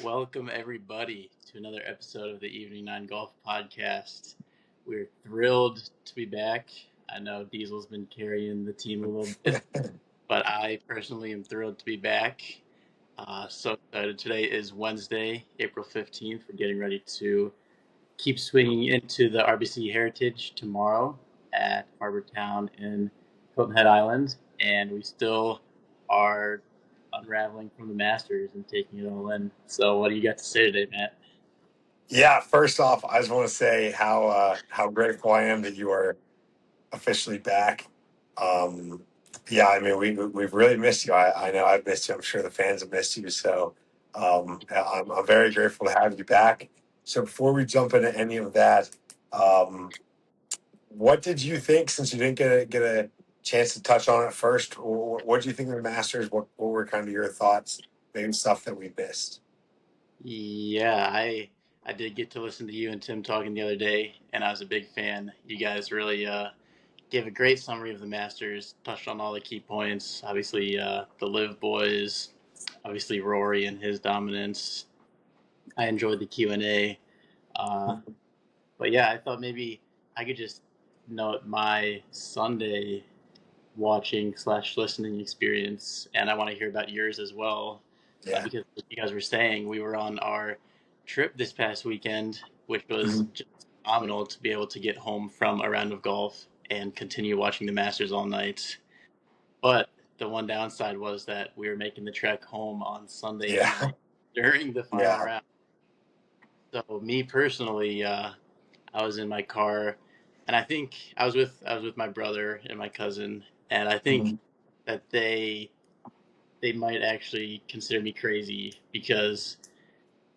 Welcome, everybody, to another episode of the Evening 9 Golf Podcast. We're thrilled to be back. I know Diesel's been carrying the team a little bit, but I personally am thrilled to be back. So excited. Today is Wednesday, April 15th. We're getting ready to keep swinging into the RBC Heritage tomorrow at Harbor Town in Hilton Head Island, and we still are unraveling from the Masters and taking it all in. So, what do you got to say today, Matt? Yeah, first off, I just want to say how grateful I am that you are officially back. Um, yeah, I mean we've really missed you. I know I've missed you. I'm sure the fans have missed you. So I'm very grateful to have you back. So before we jump into any of that, um, what did you think since you didn't get a chance to touch on it first? What did you think of the Masters? What were kind of your thoughts? Maybe stuff that we missed. Yeah, I did get to listen to you and Tim talking the other day, and I was a big fan. You guys really gave a great summary of the Masters, touched on all the key points. Obviously, the LIV boys, obviously Rory and his dominance. I enjoyed the Q&A. But yeah, I thought maybe I could just note my Sunday watching slash listening experience, and I want to hear about yours as well. Yeah. Because like you guys were saying, we were on our trip this past weekend, which was just phenomenal to be able to get home from a round of golf and continue watching the Masters all night. But the one downside was that we were making the trek home on Sunday Yeah. night during the final Yeah. round. So me personally, I was in my car, and I think I was with my brother and my cousin, and I think that they might actually consider me crazy because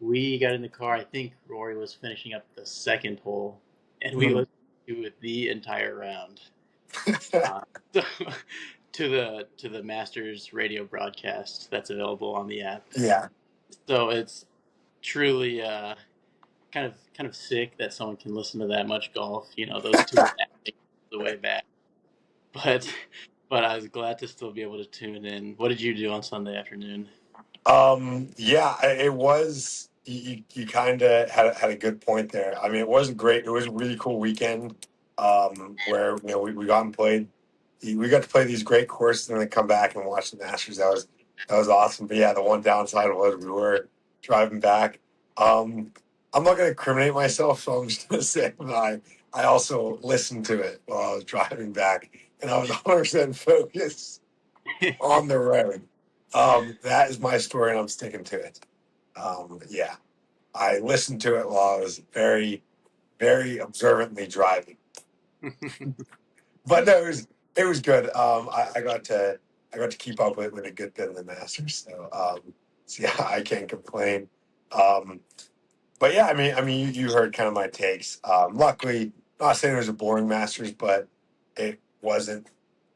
we got in the car. I think Rory was finishing up the second hole, and we listened to it the entire round. Uh, so, to the Masters radio broadcast that's available on the app. Yeah. So it's truly kind of sick that someone can listen to that much golf. You know, those two are acting the way back. But I was glad to still be able to tune in. What did you do on Sunday afternoon? Yeah, it was. You kind of had a good point there. I mean, it was great. It was a really cool weekend where we got and played. We got to play these great courses and then come back and watch the Masters. That was awesome. But yeah, the one downside was we were driving back. I'm not going to incriminate myself, so I'm just going to say that I also listened to it while I was driving back, and I was 100% focused on the road. That is my story, and I'm sticking to it. Yeah, I listened to it while I was very, very observantly driving. But no, it was good. I got to keep up with a good bit of the Masters, so yeah, I can't complain. Um, but yeah, I mean, you heard kind of my takes. Luckily, not saying it was a boring Masters, but it wasn't.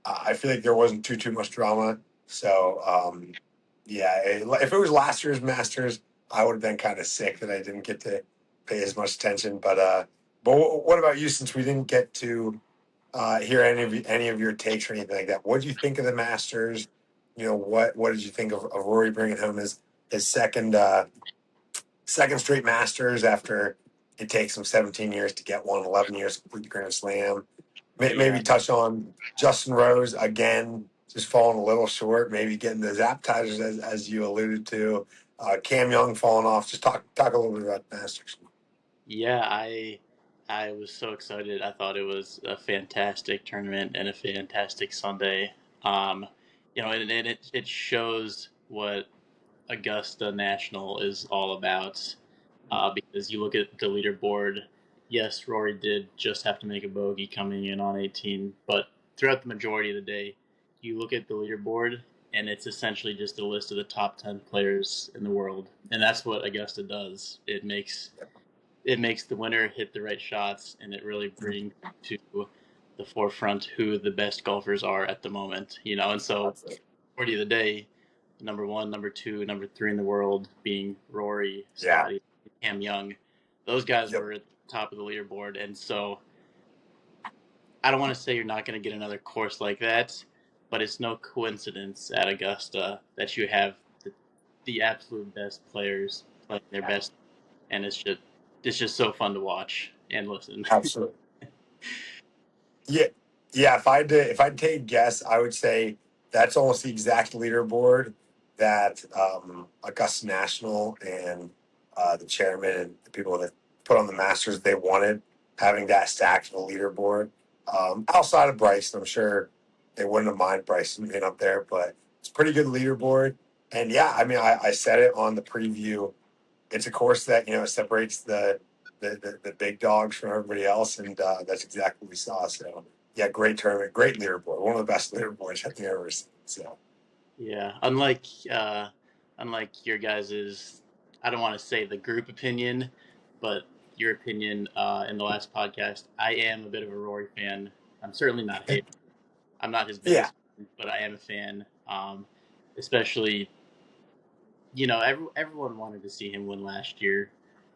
I feel like there wasn't too much drama. So yeah, if it was last year's Masters, I would have been kind of sick that I didn't get to pay as much attention. But what about you? Since we didn't get to hear any of your takes or anything like that, what did you think of the Masters? What did you think of Rory bringing home his second straight Masters after it takes him 17 years to get one, 11 years to complete the Grand Slam? Yeah. Maybe touch on Justin Rose again, just falling a little short. Maybe getting those appetizers as you alluded to. Cam Young falling off. Just talk a little bit about the Masters. Yeah, I was so excited. I thought it was a fantastic tournament and a fantastic Sunday. Um, and it shows what Augusta National is all about. Because you look at the leaderboard, yes, Rory did just have to make a bogey coming in on 18, but throughout the majority of the day, you look at the leaderboard and it's essentially just a list of the top 10 players in the world. And that's what Augusta does. It makes the winner hit the right shots, and it really brings to the forefront who the best golfers are at the moment. And so majority of the day, number one, number two, number three in the world being Rory, Yeah. Scotty, Cam Young. Those guys Yep. were at the top of the leaderboard, and so I don't want to say you're not going to get another course like that, but it's no coincidence at Augusta that you have the absolute best players playing their best, and it's just so fun to watch and listen. Absolutely. Yeah, yeah. If I'd take a guess, I would say that's almost the exact leaderboard that Augusta National and the chairman and the people that put on the Masters they wanted, having that stacked of a leaderboard. Outside of Bryson, I'm sure they wouldn't have mind Bryson being up there, but it's a pretty good leaderboard. And yeah, I mean, I said it on the preview. It's a course that separates the big dogs from everybody else, and that's exactly what we saw. So yeah, great tournament, great leaderboard, one of the best leaderboards I think I've ever seen. So Yeah, unlike your guys's, I don't want to say the group opinion, but your opinion in the last podcast, I am a bit of a Rory fan. I'm certainly not hate. I'm not his yeah, biggest fan, but I am a fan. Especially, everyone wanted to see him win last year.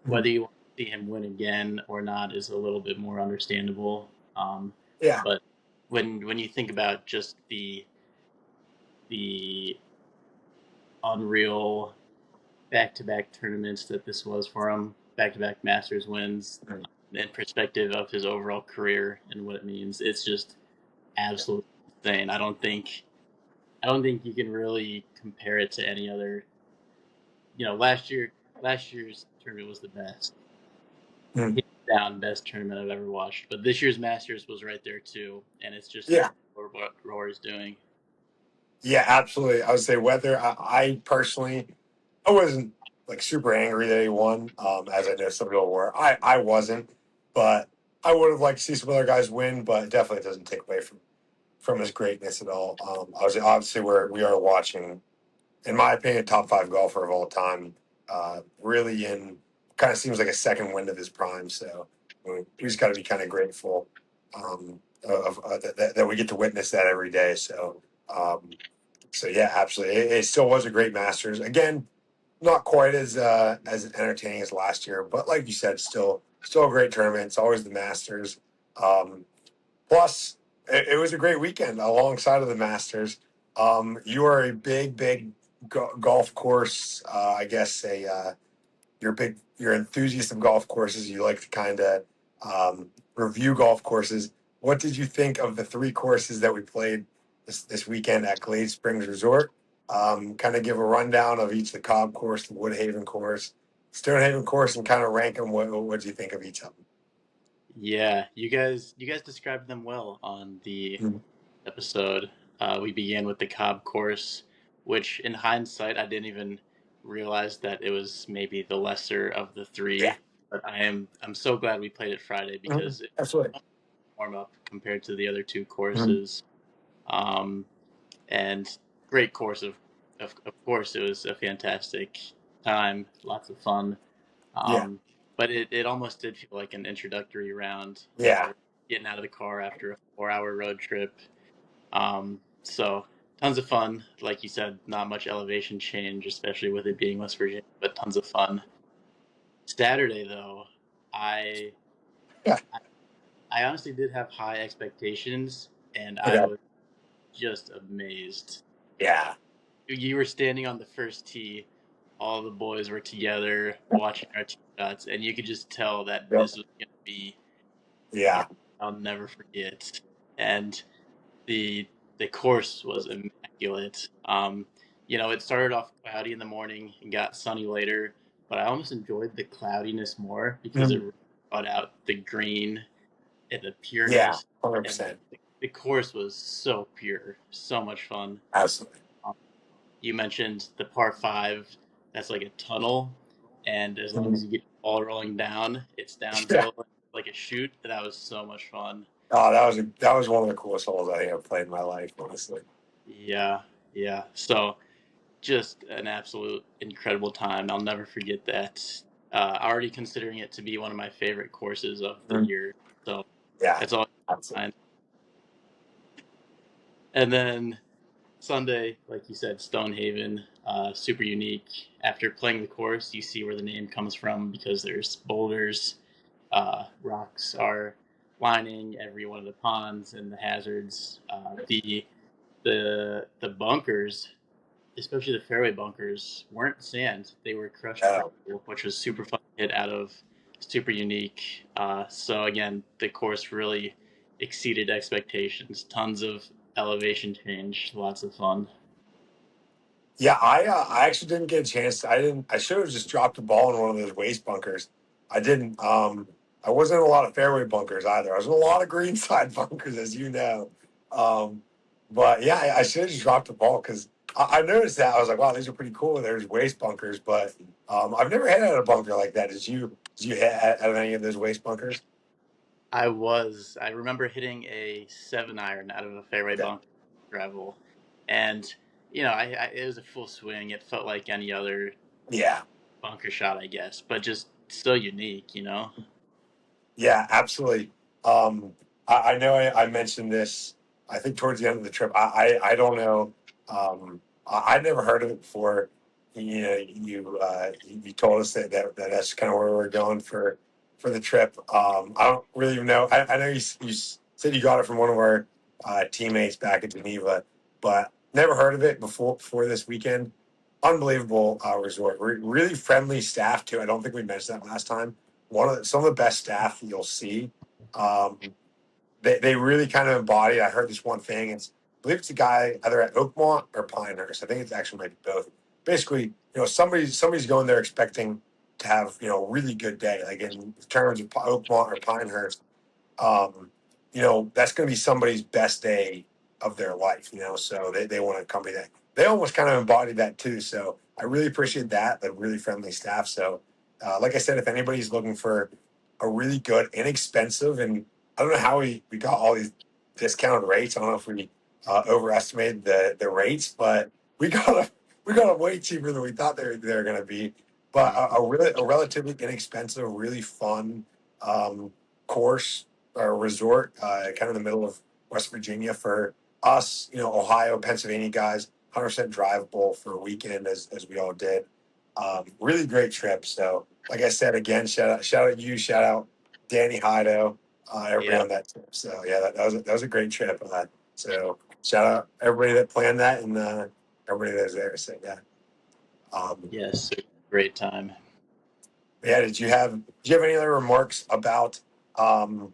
mhm, Whether you want to see him win again or not is a little bit more understandable. yeah, But when you think about just the unreal back-to-back tournaments that this was for him, back-to-back Masters wins, mhm, in perspective of his overall career and what it means, it's just absolutely insane. I don't think you can really compare it to any other. Last year's tournament was the best, mhm, hands down best tournament I've ever watched. But this year's Masters was right there too, and it's just yeah. incredible what Rory's doing. Yeah, absolutely. I would say whether I personally, I wasn't like super angry that he won, as I know some people were. I wasn't, but I would have liked to see some other guys win, but it definitely doesn't take away from his greatness at all. Obviously we are watching, in my opinion, top five golfer of all time. Really in kind of seems like a second wind of his prime. So we just got to be kind of grateful that we get to witness that every day. Um, so yeah, absolutely. It still was a great Masters. Again, not quite as entertaining as last year, but like you said, still a great tournament. It's always the Masters. Um, Plus, it was a great weekend alongside of the Masters. You are a big golf course. I guess you're enthusiast of golf courses. You like to kind of review golf courses. What did you think of the three courses that we played this weekend at Glade Springs Resort? Kind of give a rundown of each: the Cobb course, the Woodhaven course, Stonehaven course, and kind of rank them. What do you think of each of Yeah, you guys described them well on the them? episode. We began with the Cobb course, which in hindsight I didn't even realize that it was maybe the lesser of the Yeah, three. But I'm so glad we played it Friday mhm, because it absolutely. warm up compared to the other two Mhm. courses. Um, and great course of course it was a fantastic time, lots of fun. Yeah, But it almost did feel like an introductory round, yeah. getting out of the car after a 4 hour road trip. So tons of fun. Like you said, not much elevation change, especially with it being West Virginia, but tons of fun. Saturday though, I Yeah. I honestly did have high expectations, and I Okay. was just amazed. Yeah. You were standing on the first tee, all the boys were together watching our tee shots, and you could just tell that Yep. this was going to be a Yeah. I'll never forget. And the the course was immaculate. It started off cloudy in the morning and got sunny later, but I almost enjoyed the cloudiness more because it Mhm. really brought out the green and the Yeah. pureness, and 100%. the course was so pure, so much fun. Absolutely. Um, you mentioned the par five. That's like a tunnel, and as long Mhm. as you get the ball rolling down, it's Yeah. downhill like a chute. That was so much fun. Oh, that was one of the coolest holes I think I've played in my life, honestly. Yeah, yeah. So just an absolute incredible time. I'll never forget that. Already considering it to be one of my favorite courses of the Mhm. year. So Yeah. that's all. Absolutely. And then Sunday, like you said, Stonehaven, super unique. After playing the course, you see where the name comes from because there's boulders, rocks are lining every one of the ponds and the hazards. The bunkers. especially the fairway bunkers, weren't sand. They were crushed Yeah. gravel, which was super fun to hit out of, super unique. So again, the course really exceeded expectations. Tons of elevation change, lots of fun. Yeah, I actually didn't get a chance. I didn't. I should have just dropped the ball in one of those waste bunkers. I didn't. I wasn't in a lot of fairway bunkers either. I was in a lot of greenside bunkers, as you know. Um, but yeah, I should have just dropped the ball because I noticed that I was like, wow, these are pretty cool. There's waste bunkers, but I've never hit at a bunker like that. Did you? Did you hit at any of those waste bunkers? I remember hitting a 7 iron out of a fairway Okay. bunker gravel, and it was a full swing. It felt like any other Yeah. bunker shot, I guess, but just so unique. Yeah, absolutely. Um, I know I mentioned this, I think towards the end of the trip. I don't know. I'd never heard of it before. You know, you told us that's kind of where we're going for the trip. I don't really even know. I know you said you got it from one of our teammates back in Geneva, but never heard of it before this weekend. Unbelievable resort. Really friendly staff too. I don't think we mentioned that last time. Some of the best staff you'll see. Um, they really kind of embody. I heard this one thing. I believe it's a guy either at Oakmont or Pinehurst. I think it's actually maybe both. Basically, somebody's going there expecting to have a really good day. Like in terms of Oakmont or Pinehurst, um, that's going to be somebody's best day of their life, so they want a company that they almost kind of embody that too. So I really appreciate that, the really friendly staff. So, like I said, if anybody's looking for a really good, inexpensive, and I don't know how we got all these discounted rates. I don't know if we overestimated the rates, but we got we got them way cheaper than we thought they were going to be. But Mhm. a relatively inexpensive, really fun course or resort, kind of in the middle of West Virginia for us, Ohio, Pennsylvania guys, 100% drivable for a weekend as we all did. Really great trip. So, like I said, again, shout out you, shout out Danny Hido, everybody Yeah. on that trip. So, yeah, that was a great trip. So, shout out everybody that planned that and everybody that was there. So, yeah. Um, Yes. Great time. yeah, did you have any other remarks about um,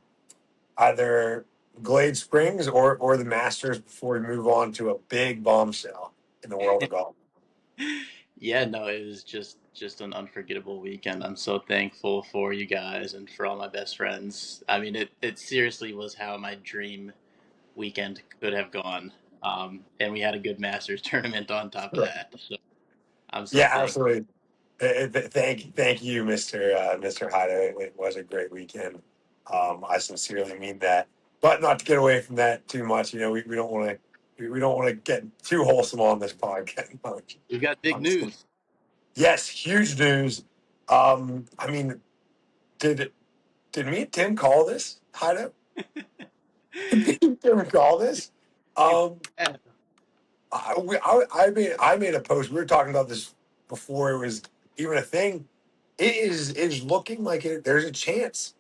either Glade Springs or the Masters before we move on to a big bombshell in the world of golf? Yeah, no, it was just an unforgettable weekend. I'm so thankful for you guys and for all my best friends. I mean, it seriously was how my dream weekend could have gone. And we had a good Masters tournament on top of Sure. that. So I'm so Yeah, thankful. absolutely. Thank you, Mr. Hyde. It was a great weekend. I sincerely mean that. But not to get away from that too much, we don't want to we don't want to get too wholesome on this podcast. We've got big Honestly. news. Yes, huge news. I mean, did did me and Tim call this? Hyde? Did me and Tim call this? You Um, bet. I made a post. We were talking about this before it was even a thing. It is looking like there's a chance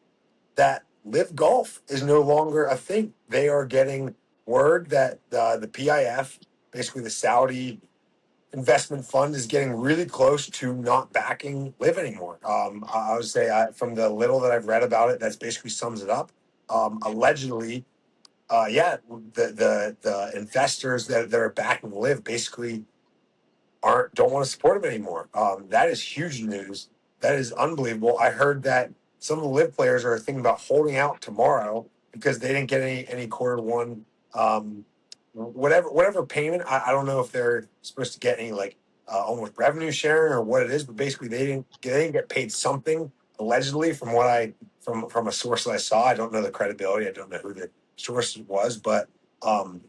that Live Golf is no longer a thing. They are getting word that the PIF, basically the Saudi investment fund, is getting really close to not backing Live anymore. I would say from the little that I've read about it, that's basically sums it up. Allegedly, yeah, the investors that are backing Live basically aren't don't want to support him anymore. That is huge news. That is unbelievable. I heard that some of the Live players are thinking about holding out tomorrow because they didn't get any quarter one whatever payment. I don't know if they're supposed to get any like almost revenue sharing or what it is, but basically they didn't get paid something allegedly from what I from a source that I saw. I don't know the credibility. I don't know who the source was, but um,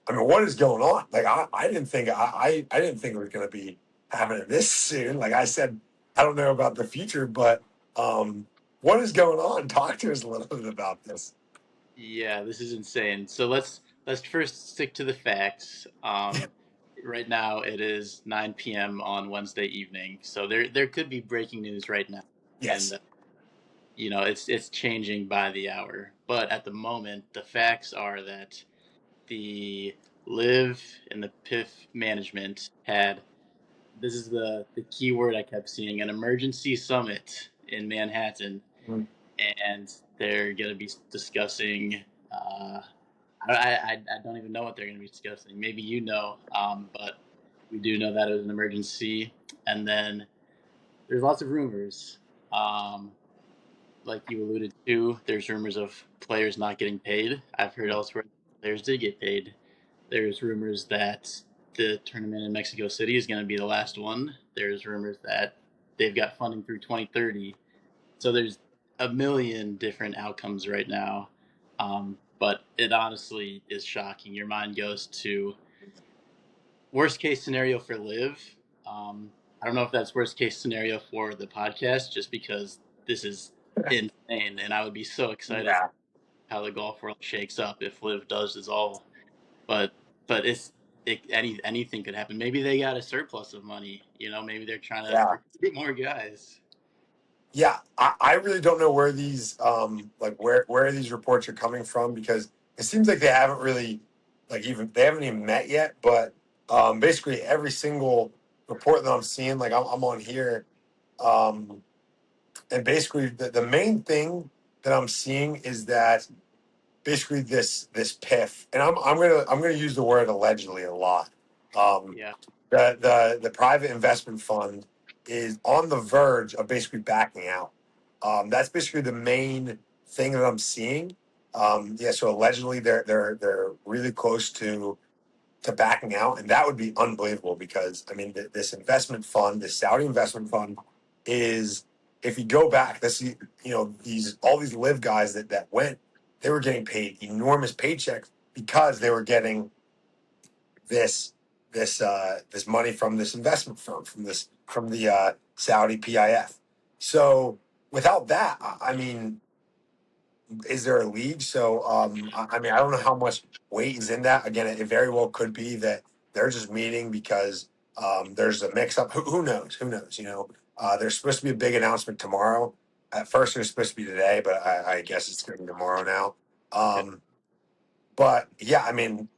I mean, what is going on? Like, I didn't think I didn't think it was going to be happening this soon. Like I said, I don't know about the future, but what is going on? Talk to us a little bit about this. Yeah, this is insane. So let's first stick to the facts. Right now it is 9 p.m. on Wednesday evening, so there could be breaking news right now, and Yes. it's changing by the hour. But at the moment, the facts are that the Live and the PIF management had, this is the key word I kept seeing, an emergency summit in Manhattan, Mhm. and they're going to be discussing. I don't even know what they're going to be discussing. Maybe you know, but we do know that it was an emergency, and then there's lots of rumors. Um, like you alluded to, there's rumors of players not getting paid. I've heard elsewhere players did get paid. There's rumors that the tournament in Mexico City is going to be the last one. There's rumors that they've got funding through 2030. So there's a million different outcomes right now. But it honestly is shocking. Your mind goes to worst case scenario for Live. Um, I don't know if that's worst case scenario for the podcast, just because this is insane, and I would be so excited Yeah, how the golf world shakes up if Live does dissolve. But anything could happen. Maybe they got a surplus of money. Maybe they're trying to yeah. recruit more guys. Yeah, I really don't know where these like where these reports are coming from because it seems like they haven't really they haven't even met yet. But basically every single report that I'm seeing, like I'm on here, um, and basically the main thing that I'm seeing is that basically this PIF, and I'm gonna use the word allegedly a lot. Um, Yeah, the private investment fund is on the verge of basically backing out. That's basically the main thing that I'm seeing. Yeah, so allegedly they're really close to backing out, and that would be unbelievable because I mean this investment fund, this Saudi investment fund, is if you go back, these all these live guys that went, they were getting paid enormous paychecks because they were getting this this money from this investment firm from the Saudi PIF. So without that, I mean, is there a league? So I mean, I don't know how much weight is in that. Again, it very well could be that they're just meeting because there's a mix up. Who knows? Who knows? There's supposed to be a big announcement tomorrow. At first, it was supposed to be today, but I guess it's going to be tomorrow now. okay. But yeah, I mean,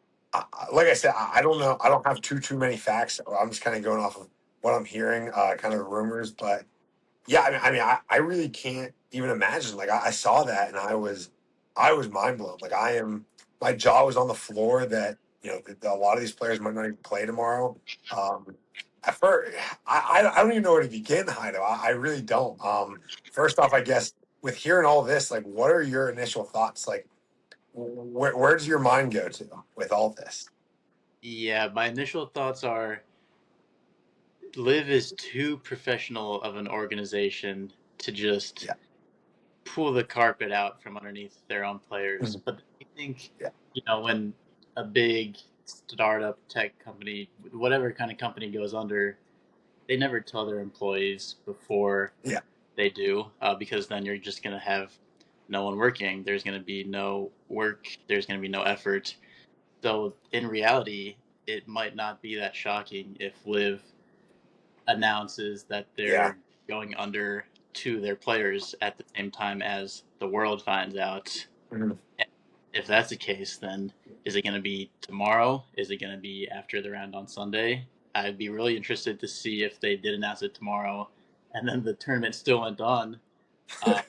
like I said, I don't know. I don't have too many facts. I'm just kind of going off of what I'm hearing, kind of the rumors. But yeah, I really can't even imagine. Like I saw that and I was mind blown. Like my jaw was on the floor that that a lot of these players might not even play tomorrow. Um, at first, I don't even know where to begin, Hido. I really don't. First off, I guess with hearing all this, like, what are your initial thoughts? Like, where does your mind go to with all this? Yeah, my initial thoughts are Live is too professional of an organization to just Yeah, pull the carpet out from underneath their own players. Mhm. But I think, Yeah, when a big startup tech company, whatever kind of company goes under, they never tell their employees before yeah, they do, because then you're just going to have no one working. There's going to be no work. There's going to be no effort. So in reality, it might not be that shocking if Live announces that yeah. they're going under to their players at the same time as the world finds out. Mhm. If that's the case, then is it going to be tomorrow? Is it going to be after the round on Sunday? I'd be really interested to see if they did announce it tomorrow, and then the tournament still went on. Uh,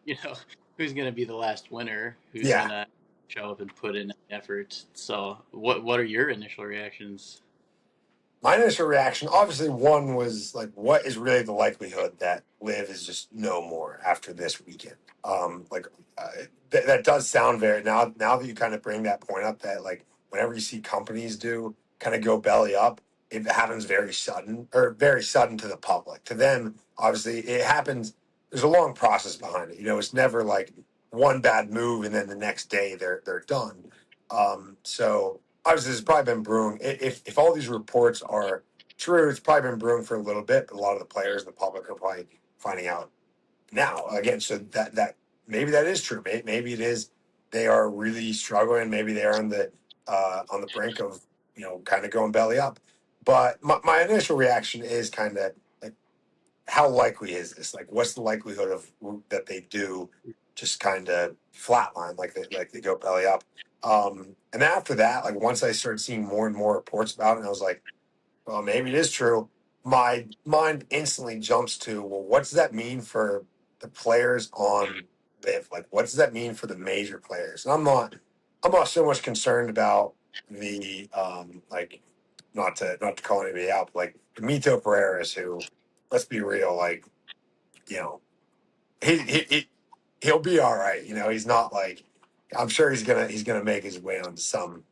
you know, who's going to be the last winner? Who's going Yeah. to show up and put in effort? So, what are your initial reactions? My initial reaction, obviously, one was like, what is really the likelihood that Liv is just no more after this weekend? Like that does sound very now that you kind of bring that point up that like whenever you see companies do kind of go belly up, it happens very sudden or very sudden to the public. To them, obviously, it happens. There's a long process behind it. It's never like one bad move and then the next day they're done. So obviously it's probably been brewing. If all these reports are true, it's probably been brewing for a little bit. But a lot of the players and the public are probably finding out now. Again, so that maybe that is true. Maybe it is. They are really struggling. Maybe they are on the brink of kind of going belly up. But my initial reaction is kind of like how likely is this? Like, what's the likelihood of that they do just kind of flatline, like they go belly up? And then after that, like once I started seeing more and more reports about it, I was like, well, maybe it is true. My mind instantly jumps to, well, what does that mean for the players on LIV? Like, what does that mean for the major players? And I'm not so much concerned about the like, not to call anybody out, but like the Mito Pereiras, who, let's be real, like, you know, he'll be all right. You know, he's not like, I'm sure he's gonna make his way onto some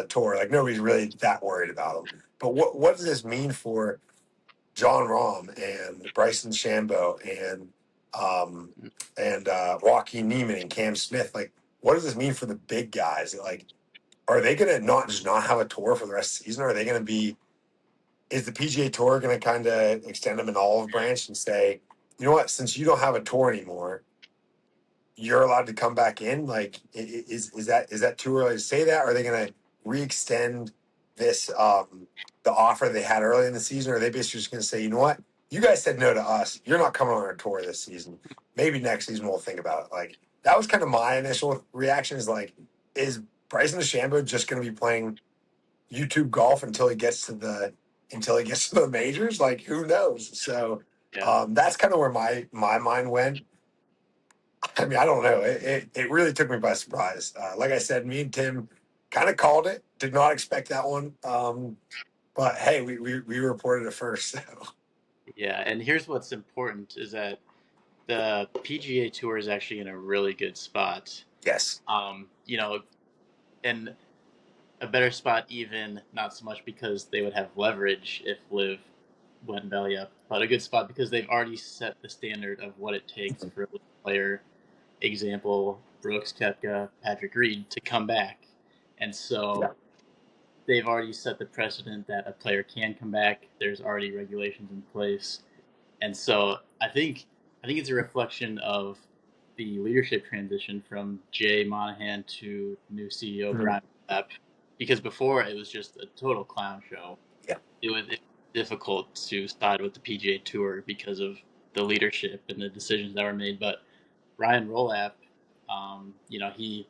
tour. Like nobody's really that worried about him. But what does this mean for John Rahm and Bryson Shambo and Joaquin Neiman and Cam Smith? Like, what does this mean for the big guys? Like, are they gonna not have a tour for the rest of the season? Or are they gonna be? Is the PGA Tour gonna kind of extend them an olive branch and say, you know what? Since you don't have a tour anymore, you're allowed to come back in? Like, is that too early to say that? Or are they going to re-extend this the offer they had early in the season? Or are they basically just going to say, you know what, you guys said no to us. You're not coming on our tour this season. Maybe next season we'll think about it. Like that was kind of my initial reaction. Is like, is Bryson DeChambeau just going to be playing YouTube golf until he gets to the majors? Like who knows? So Yeah. that's kind of where my mind went. I mean, I don't know. It really took me by surprise. Like I said, me and Tim kind of called it. Did not expect that one. But hey, we reported it first. So. Yeah, and here's what's important is that the PGA Tour is actually in a really good spot. Yes. You know, and a better spot even not so much because they would have leverage if Liv went belly up, but a good spot because they've already set the standard of what it takes for a player, example Brooks Koepka, Patrick Reed, to come back, and Yeah. so they've already set the precedent that a player can come back. There's already regulations in place, and so I think it's a reflection of the leadership transition from Jay Monahan to new CEO Mhm. Brian Depp, because before it was just a total clown show. Yeah. It was difficult to side with the PGA Tour because of the leadership and the decisions that were made. But Ryan Rolap, he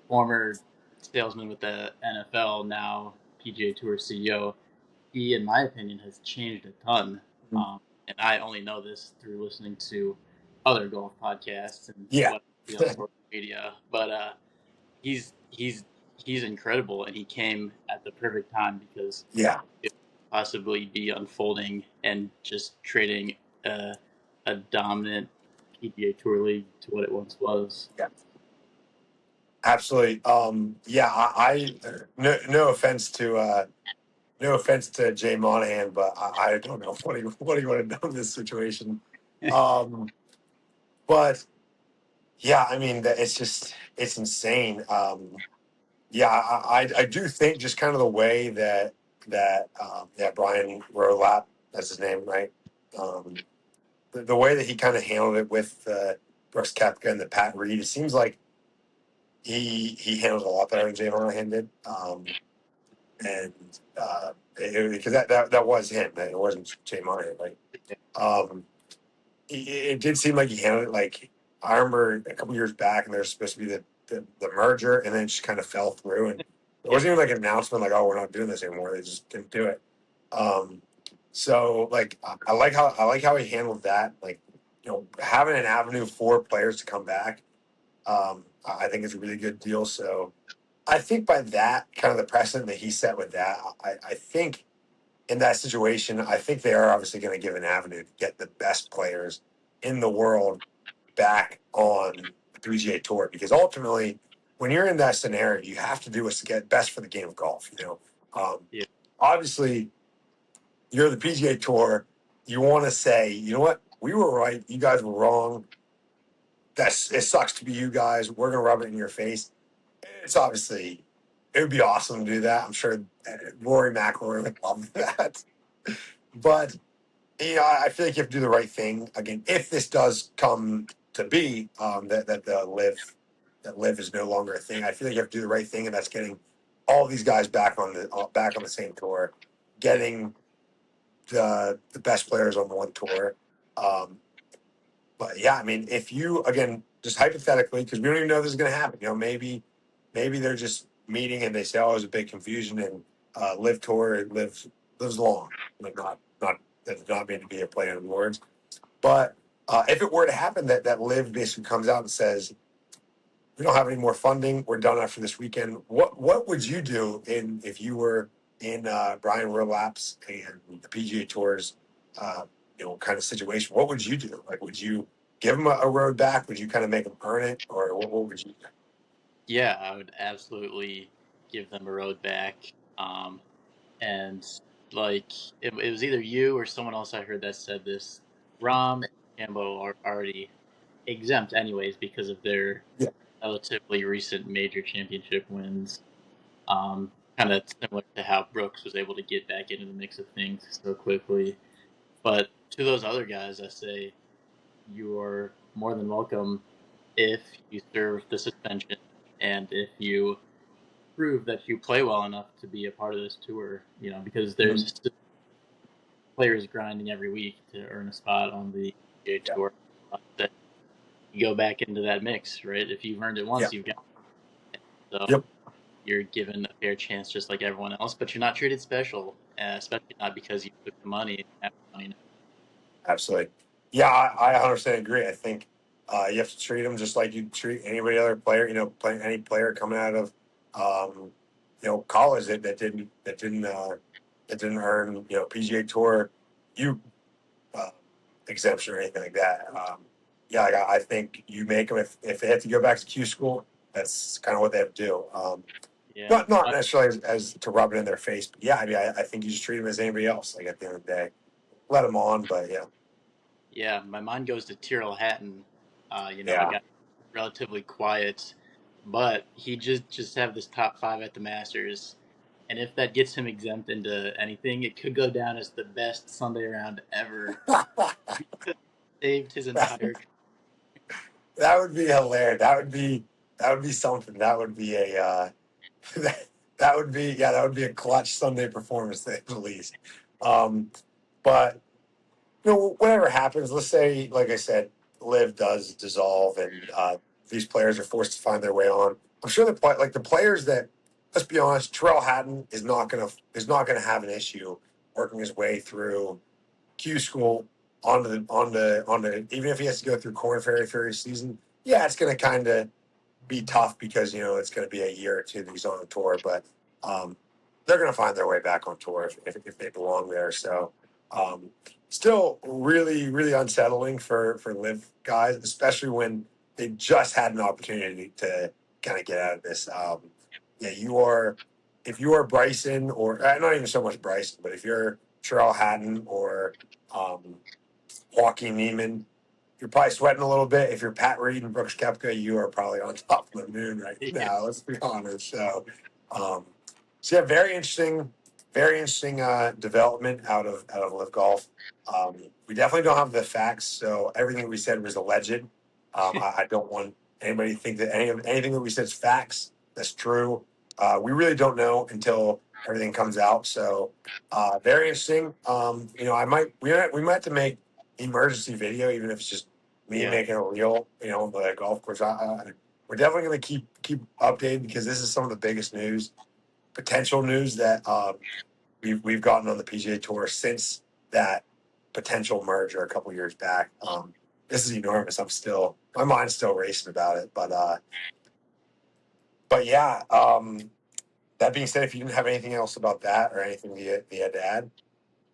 former salesman with the NFL, now PGA Tour CEO. He, in my opinion, has changed a ton. Mhm. And I only know this through listening to other golf podcasts and Yeah. what I see on social media. But he's incredible, and he came at the perfect time because Yeah. it could possibly be unfolding and just trading a dominant PGA Tour league to what it once was. Yeah. Absolutely. Yeah. No offense to Jay Monahan, but I don't know what he would have done in this situation. Um, but yeah, I mean, it's insane. Yeah, I do think just kind of the way that Brian Rolap, that's his name, right? Um, the way that he kind of handled it with Brooks Koepka and the Pat Reed, it seems like he handled it a lot better than Jay Monahan did. And because that was him, it wasn't Jay Monahan, right? Um, it did seem like he handled it like, I remember a couple years back, and there's supposed to be the merger, and then it just kind of fell through, and it Yeah, wasn't even like an announcement like, oh, we're not doing this anymore. They just didn't do it. So like I like how he handled that. Like, having an avenue for players to come back, I think is a really good deal. So I think by that kind of the precedent that he set with that, I think in that situation, I think they are obviously going to give an avenue to get the best players in the world back on the PGA Tour, because ultimately, when you're in that scenario, you have to do what's best for the game of golf. yeah, Obviously, you're the PGA Tour. You want to say, you know what, we were right, you guys were wrong. It sucks to be you guys. We're going to rub it in your face. It's obviously, it would be awesome to do that. I'm sure Rory McIlroy would love that. But I feel like you have to do the right thing again. If this does come to be, that live is no longer a thing, I feel like you have to do the right thing, and that's getting all these guys back on the same tour, getting the best players on one tour. Um, but yeah, I mean, if you again, just hypothetically, because we don't even know this is going to happen. Maybe they're just meeting and they say, "Oh, it was a big confusion," and Live Tour lives long. Like not that does not mean to be a play on words, but if it were to happen that Live basically comes out and says, "We don't have any more funding. We're done after this weekend." What would you do in if you were in Brian Willap's and the PGA Tour's kind of situation? What would you do? Like, would you give them a road back? Would you kind of make them earn it, or what would you do? Yeah, I would absolutely give them a road back. And like it was either you or someone else I heard that said this. Rom and Cambo are already exempt anyways because of their Yeah, relatively recent major championship wins. Kind of similar to how Brooks was able to get back into the mix of things so quickly. But to those other guys, I say you're more than welcome if you serve the suspension and if you prove that you play well enough to be a part of this tour. Because mhm, there's still players grinding every week to earn a spot on the PGA yeah, Tour. That you go back into that mix, right? If you've earned it yeah, once, you've got it. So yep. you're given a fair chance just like everyone else, but you're not treated special, especially not because you took the money and have the money now. Absolutely. Yeah, I 100% agree. I think you have to treat them just like you treat anybody other player. Any player coming out of college that didn't earn PGA Tour you uh, exemption or anything like that. Yeah, like, I think you make them if they have to go back to Q school. That's kind of what they have to do. Yeah. Not necessarily as to rub it in their face, but yeah, I mean, I think you just treat them as anybody else. Like at the end of the day, let them on, but yeah. Yeah, my mind goes to Tyrrell Hatton, a Yeah. guy relatively quiet, but he just have this top five at the Masters, and if that gets him exempt into anything, it could go down as the best Sunday round ever. Saved his entire. That would be hilarious. That would be something. That would be a that would be a clutch Sunday performance at the least. But whatever happens, let's say, like I said, Live does dissolve and these players are forced to find their way on. I'm sure the players that, let's be honest, Terrell Hatton is not gonna have an issue working his way through Q school on the even if he has to go through Corn Ferry season. Yeah, it's gonna kind of be tough because it's going to be a year or two that he's on the tour, but um, they're going to find their way back on tour if they belong there. So, um, still really really unsettling for Live guys, especially when they just had an opportunity to kind of get out of this. Yeah, you are if you are Bryson or not even so much Bryson, but if you're Terrell Hatton or um, Joaquin Neiman, you're probably sweating a little bit. If you're Pat Reed and Brooks Koepka, you are probably on top of the moon right Yeah, now. Let's be honest. Um, so yeah, very interesting development out of LIV Golf. We definitely don't have the facts, so everything we said was alleged. I don't want anybody to think that anything that we said is facts. That's true. We really don't know until everything comes out. So very interesting. We might have to make emergency video, even if it's just me yeah, making a reel, on the golf course. We're definitely going to keep updated because this is some of the biggest potential news that we've gotten on the PGA Tour since that potential merger a couple years back. This is enormous. My mind's still racing about it, but yeah. That being said, if you didn't have anything else about that or anything you had to add,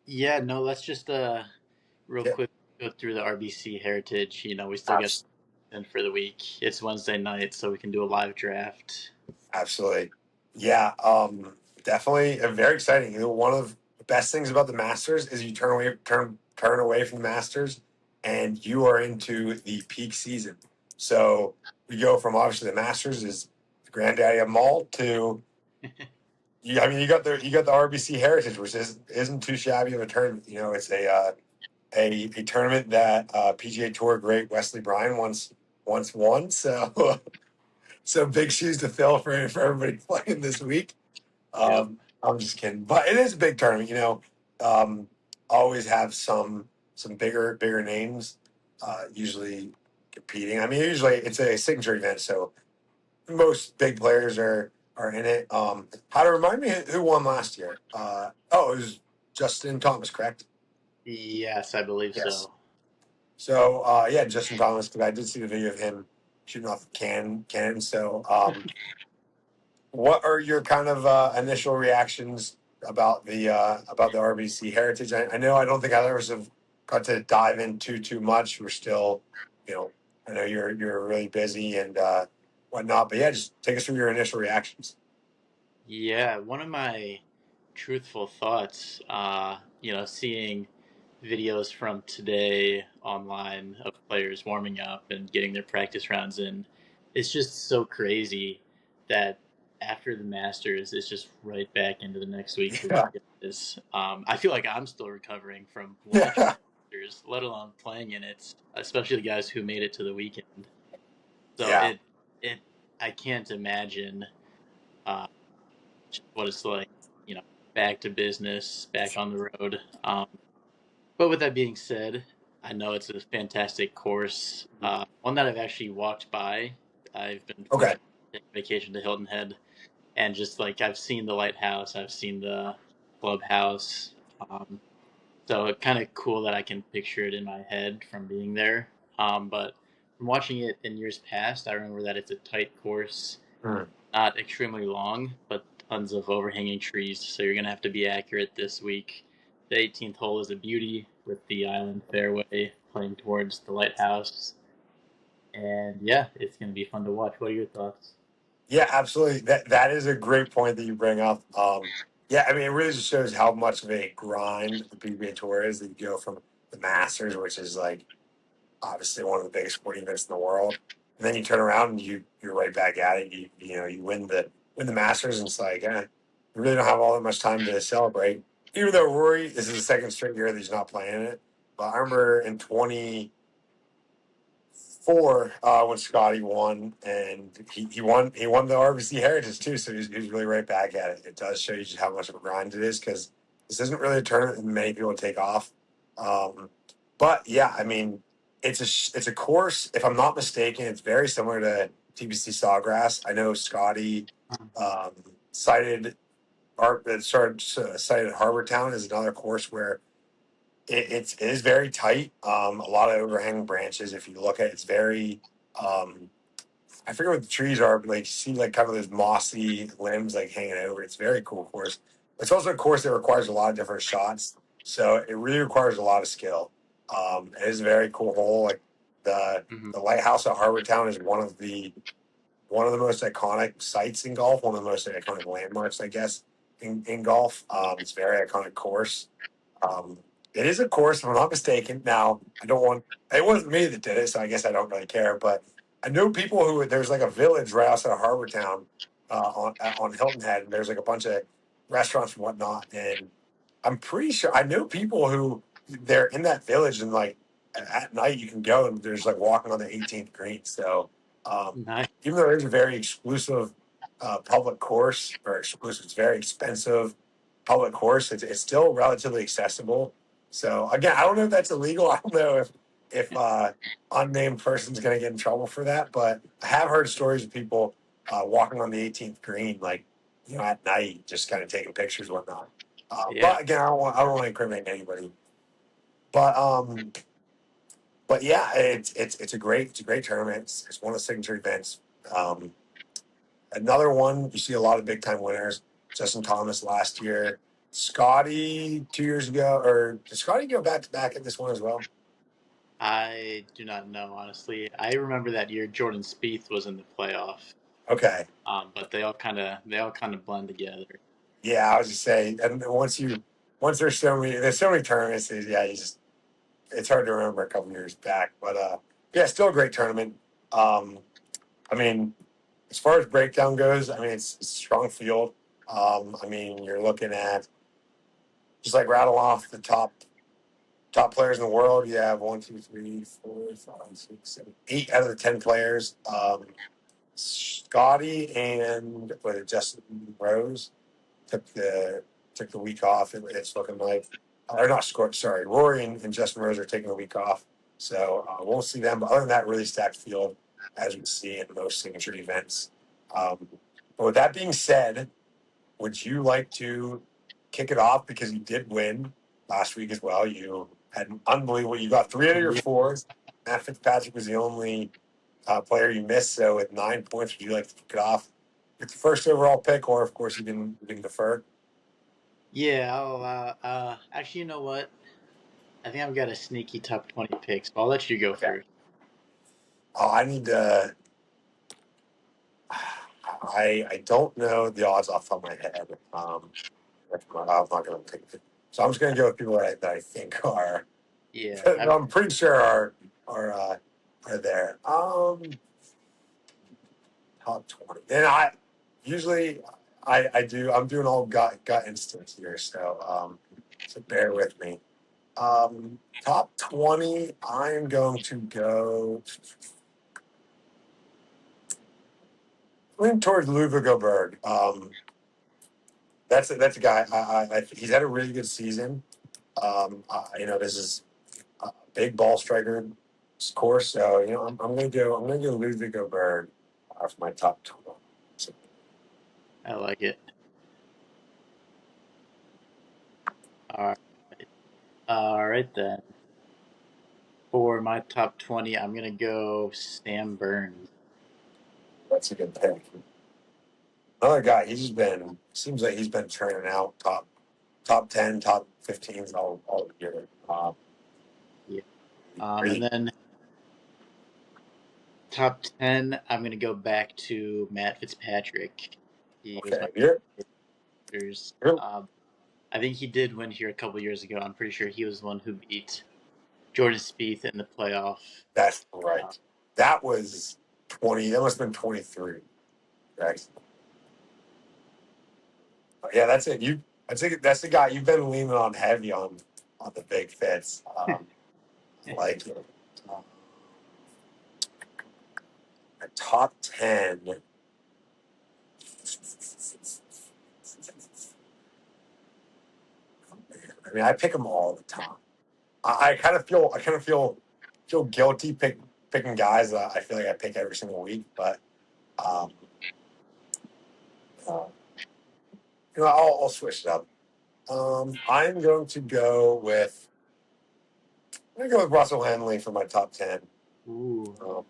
yeah. No, let's just real yeah, quick go through the RBC Heritage. We still got abs- in for the week. It's Wednesday night, so we can do a live draft. absolutely. Yeah, definitely very exciting. One of the best things about the Masters is you turn away from the Masters, and you are into the peak season. So we go from obviously the Masters is the granddaddy of them all to I mean you got the RBC Heritage, which isn't too shabby of a tournament. It's a tournament that PGA Tour great Wesley Bryan once won. So so big shoes to fill for everybody playing this week. Yep. I'm just kidding, but it is a big tournament. Always have some. some bigger names usually competing. I mean, usually it's a signature event, so most big players are in it. How to remind me who won last year? Oh, it was Justin Thomas, correct? Yes, I believe Yes. so. So yeah, Justin Thomas, because I did see the video of him shooting off the cannon. So what are your kind of initial reactions about the RBC Heritage? I know I don't think either of us have got to dive in too much. We're still, you know, I know you're really busy and whatnot, but yeah, just take us through your initial reactions. Yeah, one of my truthful thoughts, seeing videos from today online of players warming up and getting their practice rounds in, it's just so crazy that after the Masters, it's just right back into the next week for Yeah, you guys. I feel like I'm still recovering from watching yeah, Masters, let alone playing in it, especially the guys who made it to the weekend. So yeah, it, I can't imagine. Uh, just what it's like, you know, back to business, back on the road. But with that being said, I know it's a fantastic course. One that I've actually walked by. I've been okay. fortunate to take vacation to Hilton Head, and just like I've seen the lighthouse, I've seen the clubhouse. So it's kind of cool that I can picture it in my head from being there. But from watching it in years past, I remember that it's a tight course, Hmm. not extremely long, but tons of overhanging trees. So you're gonna have to be accurate this week. The 18th hole is a beauty with the island fairway playing towards the lighthouse, and yeah, it's gonna be fun to watch. What are your thoughts? Yeah, absolutely. That is a great point that you bring up. Yeah, I mean, it really just shows how much of a grind the PGA Tour is. That you go from the Masters, which is like obviously one of the biggest sporting events in the world, and then you turn around and you're right back at it. You win the Masters, and it's like, you really don't have all that much time to celebrate. Even though Rory, this is the second straight year that he's not playing it, but I remember in 2024 when Scotty won, and he won the RBC Heritage too, so he's really right back at it. It does show you just how much of a grind it is because this isn't really a tournament that many people take off. Um, but yeah, I mean, it's a course. If I'm not mistaken, it's very similar to TBC Sawgrass. I know Scotty um, cited cited Harbor Town as another course where it is very tight. A lot of overhanging branches. If you look at it, it's very. Um, I forget what the trees are, but like you see like kind of those mossy limbs like hanging over. It's a very cool course. It's also a course that requires a lot of different shots, so it really requires a lot of skill. It is a very cool hole. Like the Mm-hmm. the lighthouse at Harvard Town is one of the most iconic sites in golf, one of the most iconic landmarks, I guess, in golf. It's a very iconic course. Um, it is a course, if I'm not mistaken. Now, I don't want, it wasn't me that did it, so I guess I don't really care. But I know people who, there's like a village right outside of Harbor Town on Hilton Head, and there's like a bunch of restaurants and whatnot. And I'm pretty sure, I know people who, they're in that village, and like at night you can go and there's like walking on the 18th green. So, um, Nice. even though it's a very exclusive public course, or exclusive, it's very expensive public course. It's still relatively accessible. So again, I don't know if that's illegal. I don't know if unnamed person's going to get in trouble for that. But I have heard stories of people walking on the 18th green, like at night, just kind of taking pictures, and whatnot. Yeah. But again, I don't want to incriminate anybody. But but yeah, it's a great tournament. It's one of the signature events. Um, Another one, you see a lot of big time winners. Justin Thomas last year, Scotty 2 years ago, or did Scotty go back to back at this one as well? I do not know honestly. I remember that year Jordan Spieth was in the playoff, Okay, but they all kind of blend together. yeah, I was just saying, and once there's so many tournaments, yeah, it's hard to remember a couple years back, but yeah, still a great tournament. Um, I mean, as far as breakdown goes, I mean it's a strong field. I mean, you're looking at just like rattle off the top players in the world. You have one, two, three, four, five, six, seven, 8 out of the 10 players. Scotty and Justin Rose took the took the week off. It's looking like or not Scott, sorry, Rory and Justin Rose are taking a week off. So we'll see them. But other than that, really stacked field as we see in most signature events. But with that being said, would you like to kick it off because you did win last week as well? You had an unbelievable. You got three out of your Yeah. four. Matt Fitzpatrick was the only player you missed. So with 9 points, would you like to kick it off with the first overall pick, or of course you can defer? Yeah, actually, you know what? I think I've got a sneaky top 20 pick, so I'll let you go Okay. first. Oh, I need to. I don't know the odds off the top of my head. I'm not going to pick it. So I'm just going to go with people that I think are. Yeah, I'm pretty sure are there. Top 20, and I usually I do. I'm doing all gut instincts here, so bear with me. Top 20. I am going to go lean towards Luva Gobert. That's a guy. He's had a really good season. This is a big ball striker course, so I'm gonna go Luva Gobert for my top 20. So I like it. All right, all right then. For my top 20, I'm gonna go Sam Burns. that's a good pick. Another guy. He's just been seems like he's been churning out top 10, top 15s all year. Yeah. And Really, then top 10, I'm gonna go back to Matt Fitzpatrick. He was my okay. leaders. You're I think he did win here a couple years ago. I'm pretty sure he was the one who beat Jordan Spieth in the playoff. That's Uh, right. That was 20. That must have been 23. Right? Yeah, that's it. I think that's the guy you've been leaning on heavy on the big fits. Like um, a top 10. I mean, I pick them all the time. I kind of feel guilty picking guys that I feel like I pick every single week, but um, uh, I'll switch it up. I'm going to go with Russell Henley for my top 10. Ooh, Um,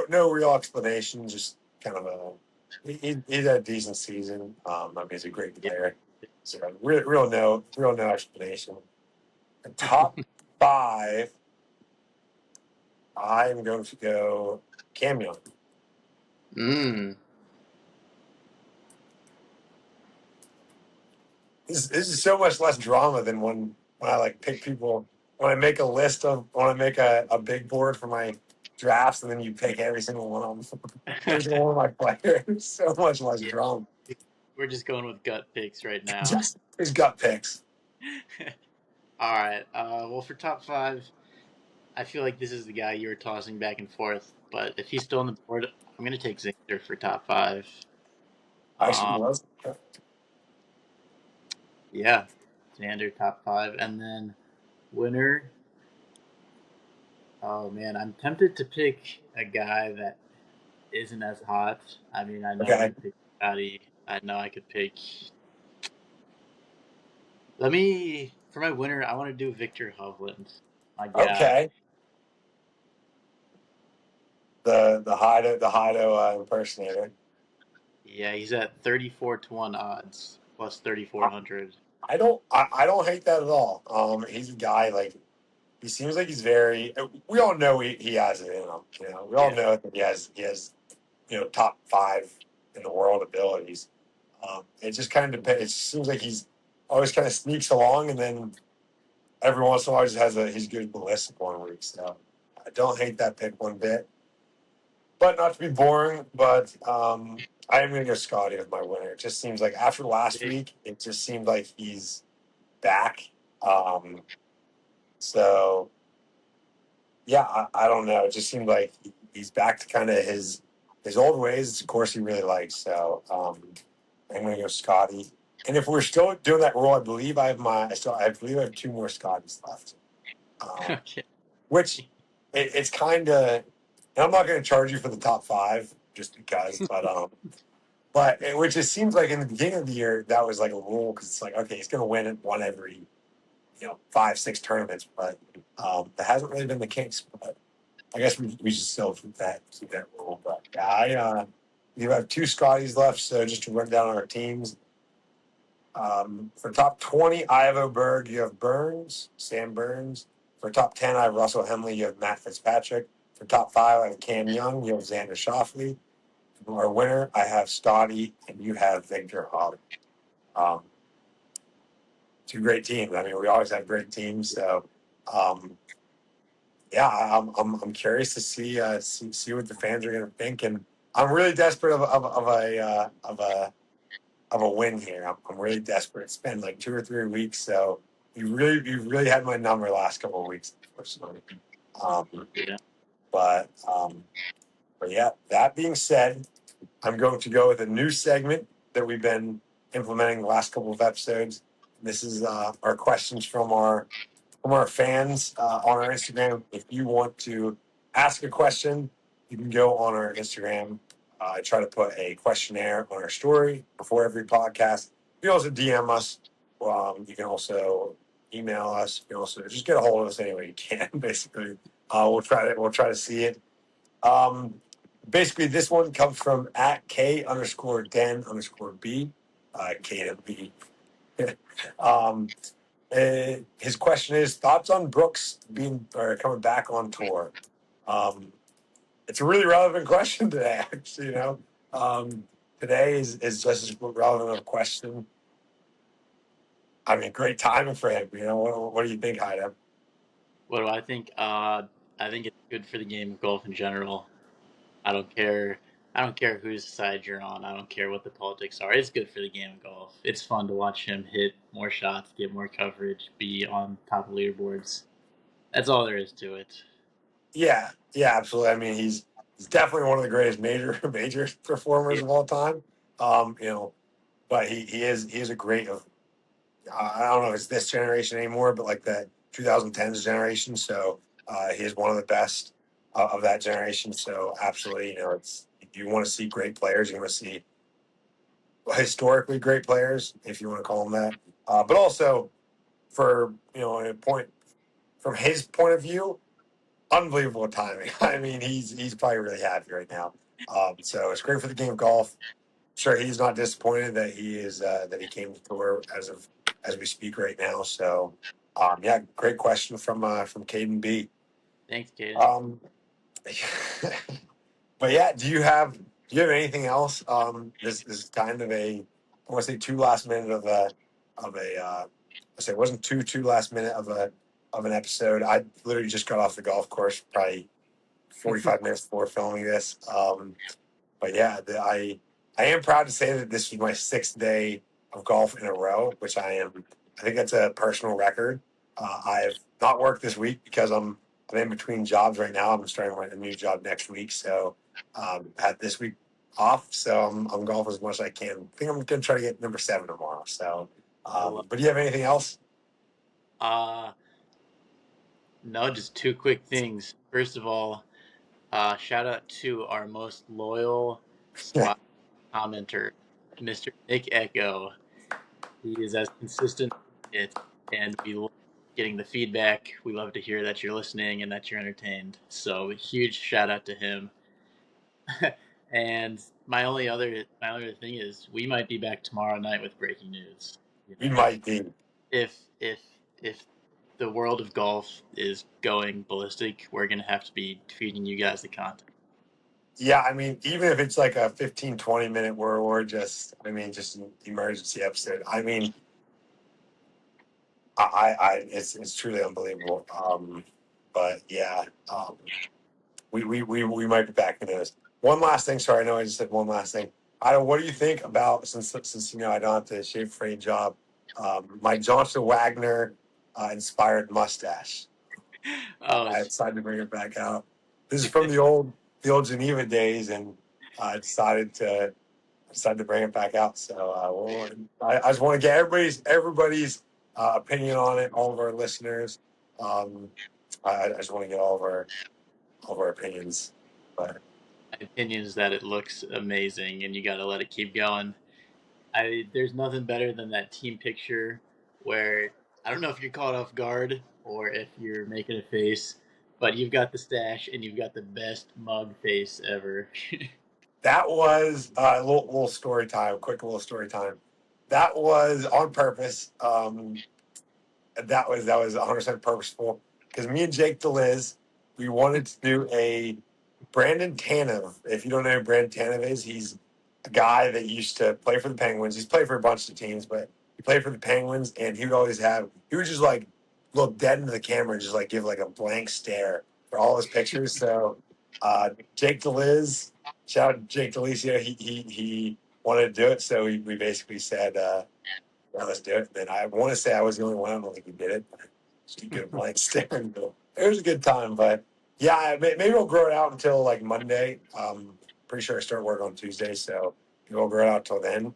no real explanation, just kind of he's had a decent season. I mean, he's a great yeah. player. So real no explanation. The top five, I'm going to go Cam Young. Mm. This is so much less drama than when I like pick people when I make a list of when I make a big board for my drafts and then you pick every single one of them. Every single one of my players. So much less Yeah, drama. we're just going with gut picks right now. Just his gut picks. All right. Well, for top five, I feel like this is the guy you were tossing back and forth. But if he's still on the board, I'm gonna take Xander for top five. Actually Uh, was. yeah, Xander top five, and then winner. Oh man, I'm tempted to pick a guy that isn't as hot. I mean, I know I Okay. could pick Scotty. I know I could pick. Let me for my winner. I want to do Victor Hovland, my guy. Okay. The Hido impersonator. Yeah, he's at 34 to 1 odds plus 3,400. I don't hate that at all. He's a guy like he seems like he's very. We all know he has it in him. We all Yeah, know that he has top five in the world abilities. It just kind of depends. It seems like he's always kind of sneaks along, and then every once in a while just has he's good ballistic one week. So I don't hate that pick one bit. But not to be boring, but I am going to go Scotty with my winner. It just seems like after last big. week, it just seemed like he's back. Um, so yeah, I don't know. It just seemed like he's back to kind of his old ways. Of course, he really likes. So I'm going to go Scotty. And if we're still doing that rule, I believe I believe I have two more Scotties left. Um, Okay. which it's kind of, and I'm not going to charge you for the top five just because, which it seems like in the beginning of the year that was like a rule because it's like okay, he's going to win it one every 5-6 tournaments, but that hasn't really been the case. But I guess we should still keep that rule. But yeah, you have two Scotties left, so just to run down our teams. For top 20, Ivo Berg, you have Burns, Sam Burns. For top 10, I have Russell Henley, you have Matt Fitzpatrick. For top 5, I have Cam Young, you have Xander Schauffele. For our winner, I have Scotty, and you have Victor Hogg. Um, Two great teams. I mean, we always have great teams. So, um, yeah, I'm curious to see what the fans are going to think, and I'm really desperate of a win here. I'm really desperate. It's been like 2 or 3 weeks, so you really had my number last couple of weeks, unfortunately. Um, Yeah. but um, but yeah, that being said, I'm going to go with a new segment that we've been implementing the last couple of episodes. This is our questions from our fans on our Instagram. If you want to ask a question, you can go on our Instagram. I try to put a questionnaire on our story before every podcast. You can also DM us. You can also email us. You can also just get a hold of us any way you can. Basically, we'll try to see it. Um, Basically, this one comes from at K_Den_B. K to B. um, his question is thoughts on Brooks being or coming back on tour. Um, it's a really relevant question today. Actually, today is just as relevant of a question. I mean, great timing for him. What do you think, Hido? What do I think? I think it's good for the game of golf in general. I don't care. I don't care whose side you're on. I don't care what the politics are. It's good for the game of golf. It's fun to watch him hit more shots, get more coverage, be on top of leaderboards. That's all there is to it. Yeah, absolutely. I mean, he's definitely one of the greatest major performers Yeah. of all time. But he is a great. I don't know if it's this generation anymore, but like the 2010s generation. So he is one of the best of that generation. So absolutely, it's if you want to see great players, you want to see historically great players, if you want to call them that. But also for a point from his point of view, unbelievable timing. I mean, he's probably really happy right now. So it's great for the game of golf. Sure, he's not disappointed that he came to tour as we speak right now. So, yeah, great question from Caden B. Thanks, Kaden. Um, but yeah, do you have anything else? This is kind of I want to say two last minute I say it wasn't two last minute of an episode. I literally just got off the golf course probably 45 minutes before filming this. But yeah, I am proud to say that this was my sixth day of golf in a row, which I am. I think that's a personal record. I've not worked this week because I'm in between jobs right now. I'm starting a new job next week, so had this week off. So I'm golf as much as I can. I think I'm gonna try to get number 7 tomorrow. So, I love. but do you have anything else? Uh no, just two quick things. First of all, shout out to our most loyal spot commenter, Mr. Nick Echo. He is as consistent as it, and we love getting the feedback. We love to hear that you're listening and that you're entertained. So huge shout out to him. And my only other thing is we might be back tomorrow night with breaking news. You We know, might be. if if if the world of golf is going ballistic, we're gonna have to be feeding you guys the content. Yeah, I mean, even if it's like a 15-20 minute where we're just an emergency episode. I mean, it's truly unbelievable. But yeah, we might be back into this. One last thing. Sorry, I know I just said one last thing. I don't. What do you think about since I don't have to shave for any job? My Johnson Wagner inspired mustache. Oh, I it's decided to bring it back out. This is from the old Geneva days, and I decided to decided to bring it back out. So I just want to get everybody's opinion on it. All of our listeners. Um, I just want to get all of our opinions. But My opinion is that it looks amazing, and you got to let it keep going. There's nothing better than that team picture where I don't know if you're caught off guard or if you're making a face, but you've got the stash and you've got the best mug face ever. that was a little story time. Quick little story time. That was on purpose. That was 100% purposeful because me and Jake DeLiz, we wanted to do a Brandon Tanev. If you don't know who Brandon Tanev is, he's a guy that used to play for the Penguins. He's played for a bunch of teams, but he played for the Penguins, and he would just like look dead into the camera and just like give like a blank stare for all his pictures. So Jake DeLiz, shout out to Jake DeLiz, he wanted to do it, so we basically said. Well, let's do it. Then I want to say I was the only one. I don't think he did it. Just a good blank stare. It was a good time, but yeah, maybe we'll grow it out until like Monday. Pretty sure I start work on Tuesday, so maybe we'll grow it out till then.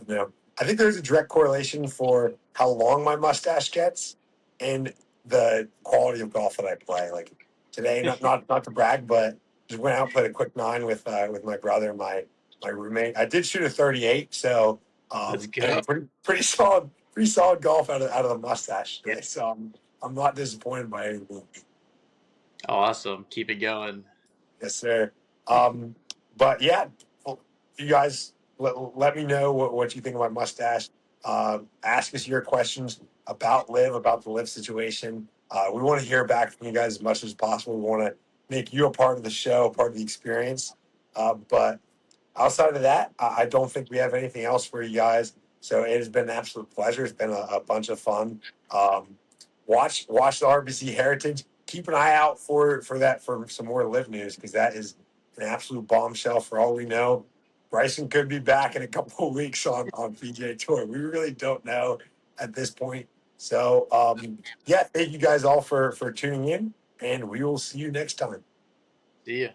I think there's a direct correlation for how long my mustache gets and the quality of golf that I play. Like today, not to brag, but just went out and played a quick nine with my brother and my roommate. I did shoot a 38, so Let's you know, go. pretty solid golf out of the mustache Yeah. today. So I'm not disappointed by anything. Awesome. Keep it going. Yes, sir. Um, but yeah, well, you guys let me know what you think of my mustache. Ask us your questions about about the live situation. We want to hear back from you guys as much as possible. We want to make you a part of the show, part of the experience. But outside of that, I don't think we have anything else for you guys. So it has been an absolute pleasure. It's been a bunch of fun. Um, watch the RBC Heritage. Keep an eye out for some more live news because that is an absolute bombshell. For all we know, Bryson could be back in a couple of weeks on PGA Tour. We really don't know at this point. So yeah, thank you guys all for tuning in, and we will see you next time. See ya.